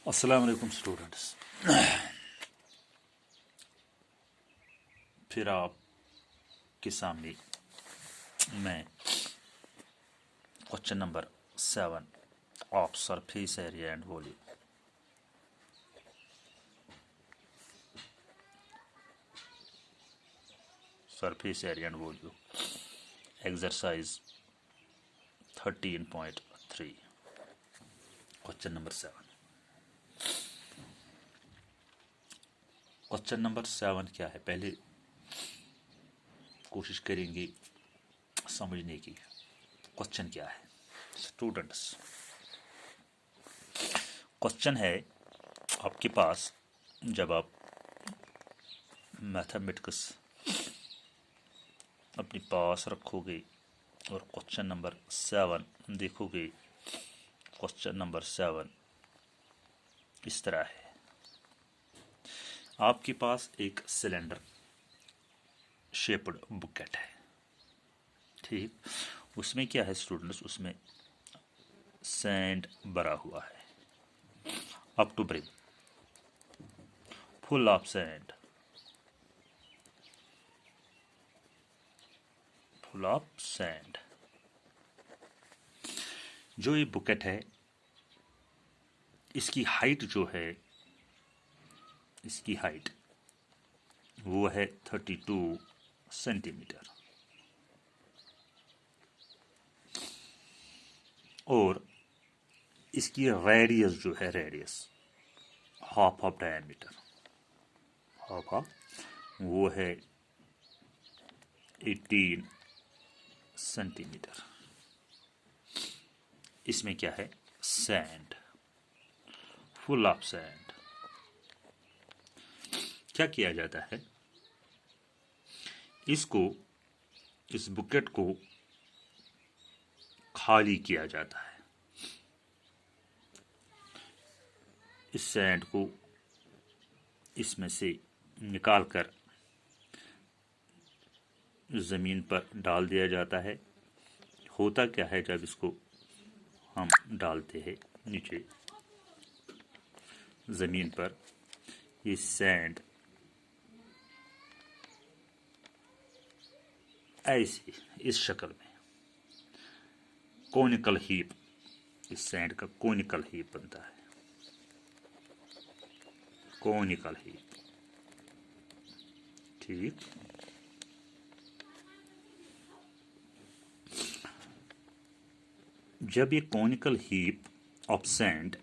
अस्सलाम वालेकुम स्टूडेंट्स। फिर आपके सामने मैं question number 7 of surface area and volume exercise 13.3 question number 7। Question number 7 क्या है, पहले कोशिश करेंगे समझने की। क्वेश्चन क्या है स्टूडेंट्स? क्वेश्चन है आपके पास, जब आप मैथमेटिक्स अपने पास रखोगे और क्वेश्चन नंबर 7 देखोगे। क्वेश्चन नंबर 7 इस तरह है। आपके पास एक सिलेंडर शेप्ड बुकेट है, ठीक। उसमें क्या है स्टूडेंट्स? उसमें सैंड भरा हुआ है up to brim, full of sand, full of sand. जो ये बुकेट है, इसकी हाइट जो है, इसकी हाइट वो है 32 सेंटीमीटर, और इसकी रेडियस जो है, radius half of diameter, half of वो है 18 सेंटीमीटर। इसमें क्या है? Sand, full of sand. क्या किया जाता है? इस बुकेट को खाली किया जाता है। इस सैंड को इसमें से निकालकर ज़मीन पर डाल दिया जाता है। होता क्या है, जब इसको हम डालते हैं नीचे ज़मीन पर, ये सैंड ऐसे इस शक्ल में कोनिकल हीप, इस सैंड का कोनिकल हीप बनता है, कोनिकल हीप, ठीक। जब ये कोनिकल हीप ऑफ सैंड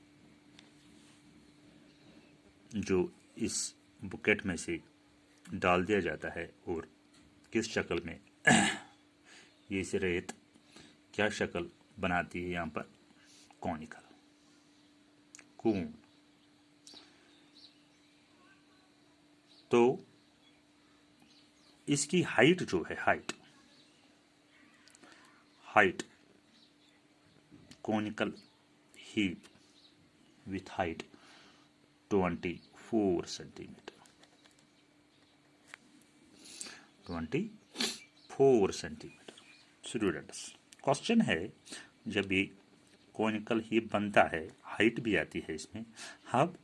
जो इस बुकेट में से डाल दिया जाता है, और किस शक्ल में ये इस रेत क्या शक्ल बनाती है यहाँ पर? कोनिकल, कोन। तो इसकी हाइट जो है, height conical heap with height 24 centimetre, 24 centimetre. Students, question है, जब ये कोनिकल हीप बनता है, हाइट भी आती है इसमें, अब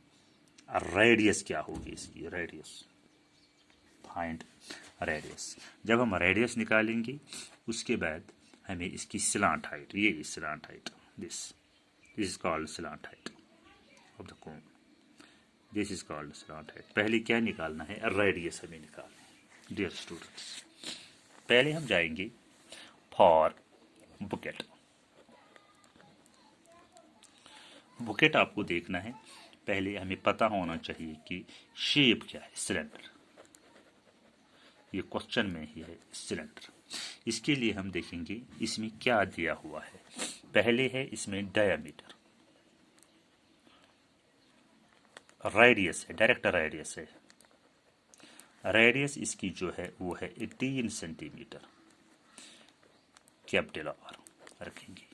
रेडियस क्या होगी इसकी? Radius, find radius. जब हम रेडियस निकालेंगे, उसके बाद हमें इसकी स्लांट हाइट, ये slant height, this is called slant height of the cone, this is called slant height. पहले क्या निकालना है? रेडियस हमें निकालना है। डियर स्टूडेंट्स, पहले हम जाएंगे फॉर बुकेट। बुकेट आपको देखना है, पहले हमें पता होना चाहिए कि शेप क्या है। सिलेंडर, ये क्वेश्चन में ही है सिलेंडर। इसके लिए हम देखेंगे इसमें क्या दिया हुआ है। पहले है इसमें डायमीटर, रेडियस है, डायरेक्ट रेडियस है। रेडियस इसकी जो है वो है 18 सेंटीमीटर, कैपिटल आर रखेंगे।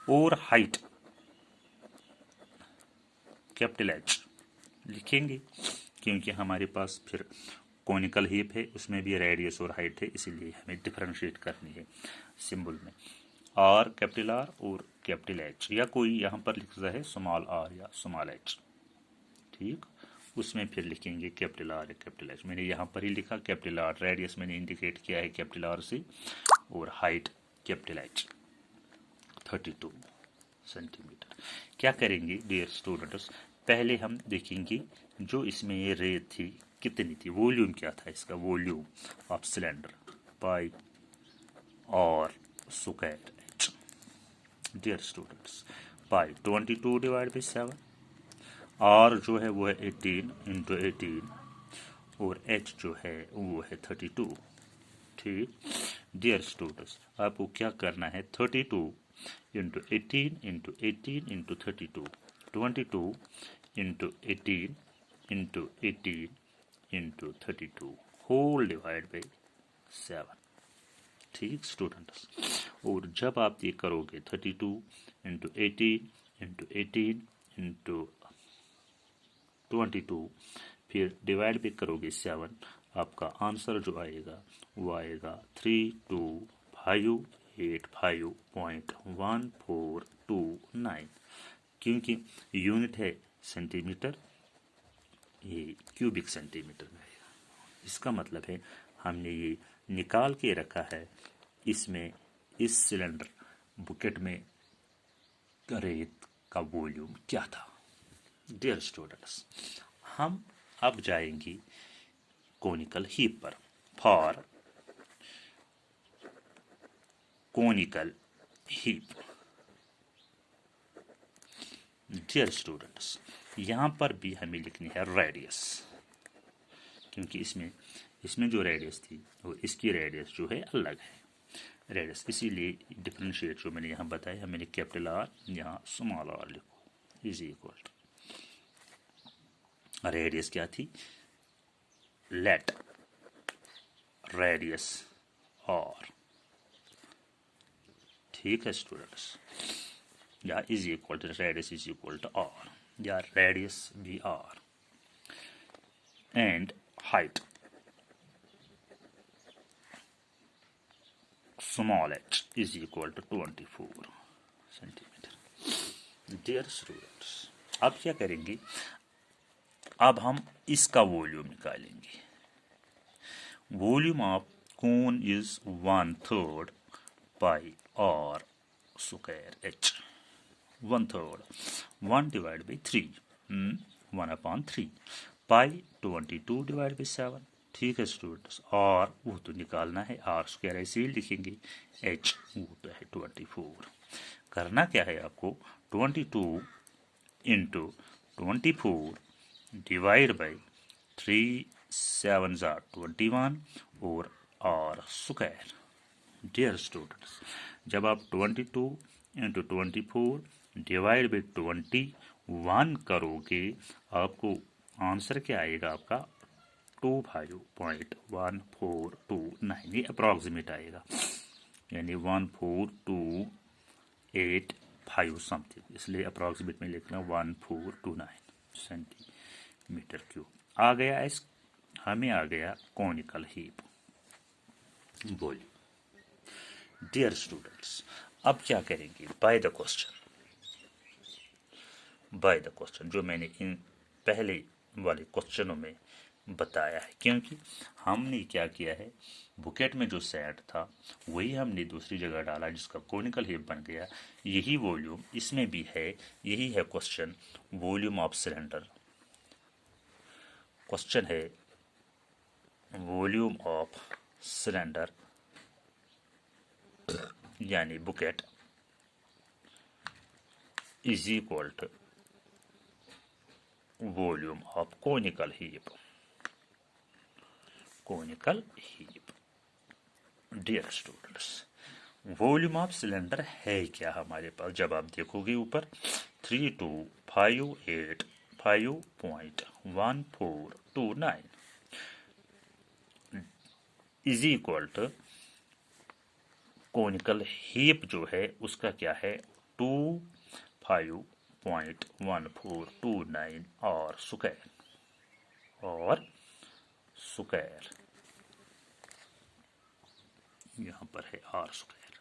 और हाइट कैपिटल एच लिखेंगे, क्योंकि हमारे पास फिर कोनिकल हीप है, उसमें भी रेडियस और हाइट है, इसीलिए हमें डिफरेंशिएट करनी है सिंबल में। आर कैपिटल आर और कैपिटल एच, या कोई यहाँ पर लिखता है स्मॉल आर या स्मॉल एच, ठीक, उसमें फिर लिखेंगे कैपिटल आर या कैपिटल एच। मैंने यहाँ पर ही लिखा कैपिटल आर, रेडियस मैंने इंडिकेट किया है कैपिटल आर से, और हाइट कैपिटल एच 32 सेंटीमीटर। क्या करेंगे डियर स्टूडेंट्स, पहले हम देखेंगे जो इसमें ये रे थी कितनी थी, वॉल्यूम क्या था इसका, वॉल्यूम ऑफ सिलेंडर पाई और square h. Dear students, pi 22 divide by 7, r जो है वो है 18 इंटू 18, और एच जो है वो है 32, ठीक। डियर स्टूडेंट्स, आपको क्या करना है, 32 into 18 into 18 into 32, 22 into 18 into 18 into 32 whole divide by 7, ठीक स्टूडेंट्स। और जब आप ये करोगे 32 इंटू 18 इंटू 18 इंटू 22 फिर डिवाइड भी करोगे 7, आपका आंसर जो आएगा वो आएगा 3285.1429, क्योंकि यूनिट है सेंटीमीटर, ये क्यूबिक सेंटीमीटर में आएगा। इसका मतलब है हमने ये निकाल के रखा है, इसमें इस सिलेंडर बुकेट में रेत का वॉल्यूम क्या था। डियर स्टूडेंट्स, हम अब जाएंगे कोनिकल हीप पर, for conical heap. Dear students, यहाँ पर भी हमें लिखनी है रेडियस, क्योंकि इसमें जो रेडियस थी वो इसकी रेडियस जो है अलग है रेडियस, इसीलिए डिफरेंशिएट जो मैंने यहाँ बताया, मैंने कैपिटल आर यहाँ स्मॉल आर लिखो इज इक्वल टू, रेडियस क्या थी, लेट रेडियस आर, ठीक है स्टूडेंट्स, या is equal to radius is equal to R, या रेडियस भी R, and height small h is equal to 24 centimetre. Dear students, अब क्या करेंगे, अब हम इसका वॉल्यूम निकालेंगे। Volume of cone is 1/3 pi r square h, 1/3, 1 divide by 3, 1/3, pi 22 divide by 7, ठीक है स्टूडेंट्स। और वो तो निकालना है, आर स्क्वायर ऐसे ही लिखेंगे, एच वो तो है 24। करना क्या है आपको, 22 इंटू 24 डिवाइड बाई 3 7 21 और आर स्क्वायर। डियर स्टूडेंट्स, जब आप 22 इंटू 24 डिवाइड बाई 21 करोगे, आपको आंसर क्या आएगा, आपका 25.1429, ये अप्रॉक्सीमेट आएगा, यानी 14285 समथिंग, इसलिए अप्रॉक्सीमेट में लिखना 1429 सेंटीमीटर क्यूब आ गया। हमें आ गया conical heap volume. Dear students, अब क्या करेंगे, बाय द क्वेश्चन जो मैंने इन पहले वाले क्वेश्चनों में बताया है, क्योंकि हमने क्या किया है, बुकेट में जो सैंड था वही हमने दूसरी जगह डाला जिसका कॉनिकल हीप बन गया, यही वॉल्यूम इसमें भी है, यही है question, volume of cylinder. Question है वॉल्यूम ऑफ सिलेंडर यानी bucket is equal to volume of conical heap. Dear students, volume of cylinder है क्या हमारे पास, जब आप देखोगे ऊपर 3258.5.1429 is equal to conical heap जो है उसका क्या है 25.1429 और स्क्वायर यहाँ पर है आर स्क्वायर।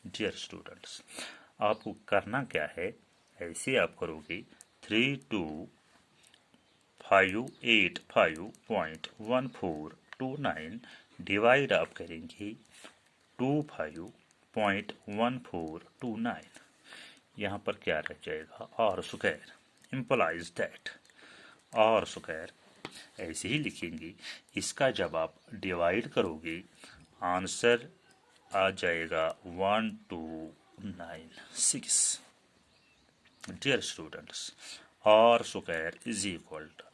डियर स्टूडेंट्स, आपको करना क्या है, ऐसे आप करोगे 3258.1429 डिवाइड आप करेंगे 25.1429। यहाँ पर क्या रह जाएगा, r square implies that r square ऐसे ही लिखेंगे। इसका जब आप डिवाइड करोगे आंसर आ जाएगा 1296। Dear students, r square is equal to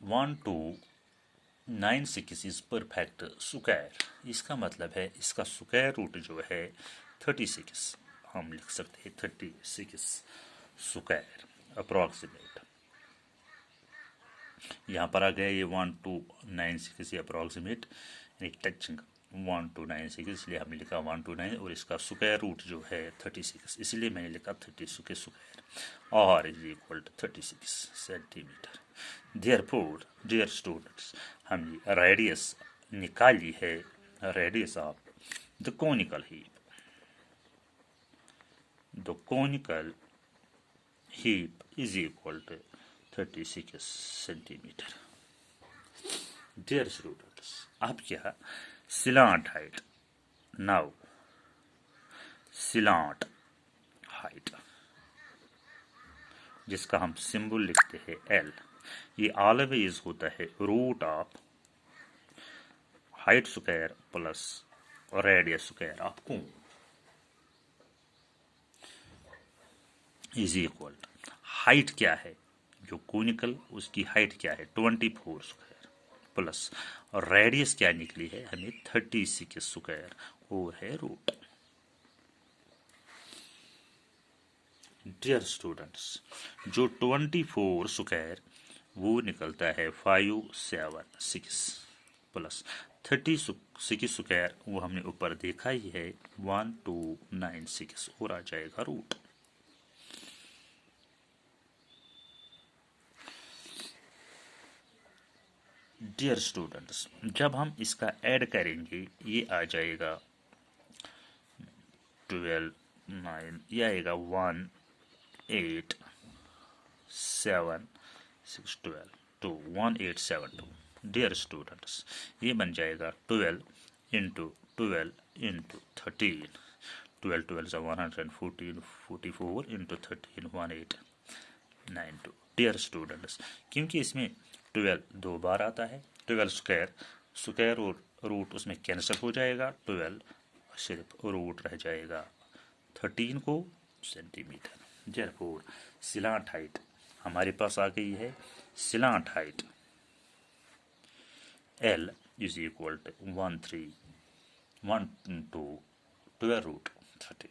1296 is perfect square. इसका मतलब है इसका स्क्वायर रूट जो है 36, हम लिख सकते हैं 36 स्क्वायर अप्रॉक्सीमेट। यहाँ पर आ गया ये 1296 अप्रॉक्सीमेट टचिंग 1296, इसलिए हमने लिखा 129 और इसका स्क्वायर रूट जो है 36, इसलिए मैंने लिखा 36 के स्क्वायर और is equal to 36 centimetre. Therefore dear students, हमने रेडियस निकाली है, radius of the conical heap. The conical heap is equal to 36 centimetre. Dear students, अब क्या slant height. Now slant height जिसका हम सिंबल लिखते हैं एल, ये ऑलवेज होता है root of height square plus radius square of cone is equal. Height क्या है, जो कोनिकल उसकी हाइट क्या है 24 स्क्वायर प्लस और रेडियस क्या निकली है हमें 36 स्क्वायर और है रूट। डियर स्टूडेंट्स, जो 24 स्क्वायर वो निकलता है 576 प्लस 36 स्क्वायर वो हमने ऊपर देखा ही है 1296 और आ जाएगा रूट। डियर स्टूडेंट्स, जब हम इसका ऐड करेंगे ये आ जाएगा 12 9, ये आएगा 187 to 1872। डियर स्टूडेंट्स, ये बन जाएगा 12 इंटू 12 इंटू 13, 12 12 से 114, 44 इंटू 13 1892। डियर स्टूडेंट्स, क्योंकि इसमें 12 दो बार आता है, 12 स्क्वायर स्क्वायर और रूट उसमें कैंसिल हो जाएगा, 12 सिर्फ रूट रह जाएगा 13 को सेंटीमीटर। देयरफॉर स्लांट हाइट हमारे पास आ गई है, slant height L is equal to 12 root 13।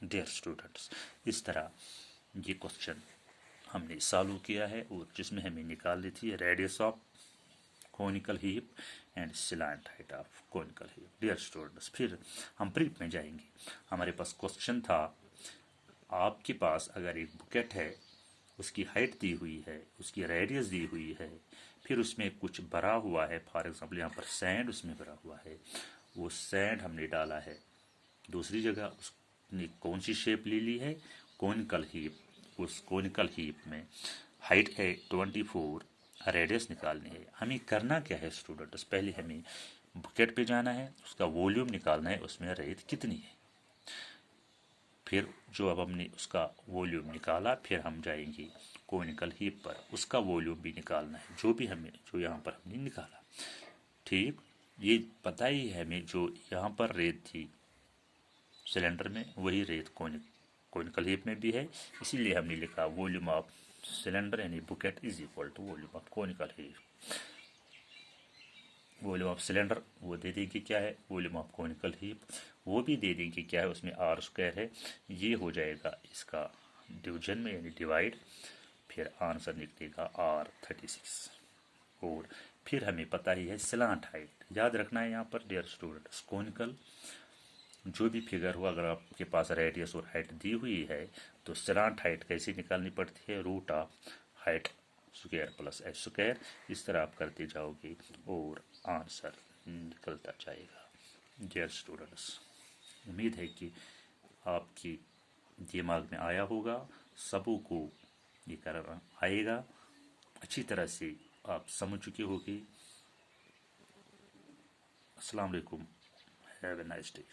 Dear students, इस तरह ये क्वेश्चन हमने सॉल्व किया है और जिसमें हमें निकालनी थी radius of conical heap and slant height of conical heap. Dear students, फिर हम ब्रीफ में जाएंगे। हमारे पास क्वेश्चन था, आपके पास अगर एक बुकेट है, उसकी हाइट दी हुई है, उसकी रेडियस दी हुई है, फिर उसमें कुछ भरा हुआ है, फॉर एग्जांपल यहाँ पर सैंड उसमें भरा हुआ है, वो सैंड हमने डाला है दूसरी जगह, उसने कौन सी शेप ले ली है कोनिकल हीप। उस कोनिकल हीप में हाइट है 24, रेडियस निकालनी है। हमें करना क्या है स्टूडेंट्स, पहले हमें बुकेट पे जाना है, उसका वॉल्यूम निकालना है, उसमें रेत कितनी है। फिर जो अब हमने उसका वॉल्यूम निकाला, फिर हम जाएंगे कोनिकल हीप पर, उसका वॉल्यूम भी निकालना है, जो यहाँ पर हमने निकाला। ठीक, ये पता ही है हमें, जो यहाँ पर रेत थी सिलेंडर में वही रेत कोनिकल हीप में भी है, इसीलिए हमने लिखा वॉल्यूम ऑफ सिलेंडर यानी bucket is equal to volume of conical heap. Volume of cylinder वो दे देंगे क्या है, वॉल्यूम ऑफ कोनिकल हीप वो भी दे देंगे क्या है, उसमें आर स्क्वायर है, ये हो जाएगा इसका डिवीजन में यानी डिवाइड, फिर आंसर निकलेगा R36। और फिर हमें पता ही है स्लांट हाइट, याद रखना है यहाँ पर डियर स्टूडेंट्स, कोनिकल जो भी फिगर हो, अगर आपके पास रेडियस और हाइट दी हुई है तो स्लांट हाइट कैसे निकालनी पड़ती है, root of height square plus h square, इस तरह आप करते जाओगे और आंसर निकलता जाएगा। डियर स्टूडेंट्स, उम्मीद है कि आपकी दिमाग में आया होगा, सबों को ये करना आएगा, अच्छी तरह से आप समझ चुके होंगे। अस्सलाम वालेकुम, हैव ए नाइस डे।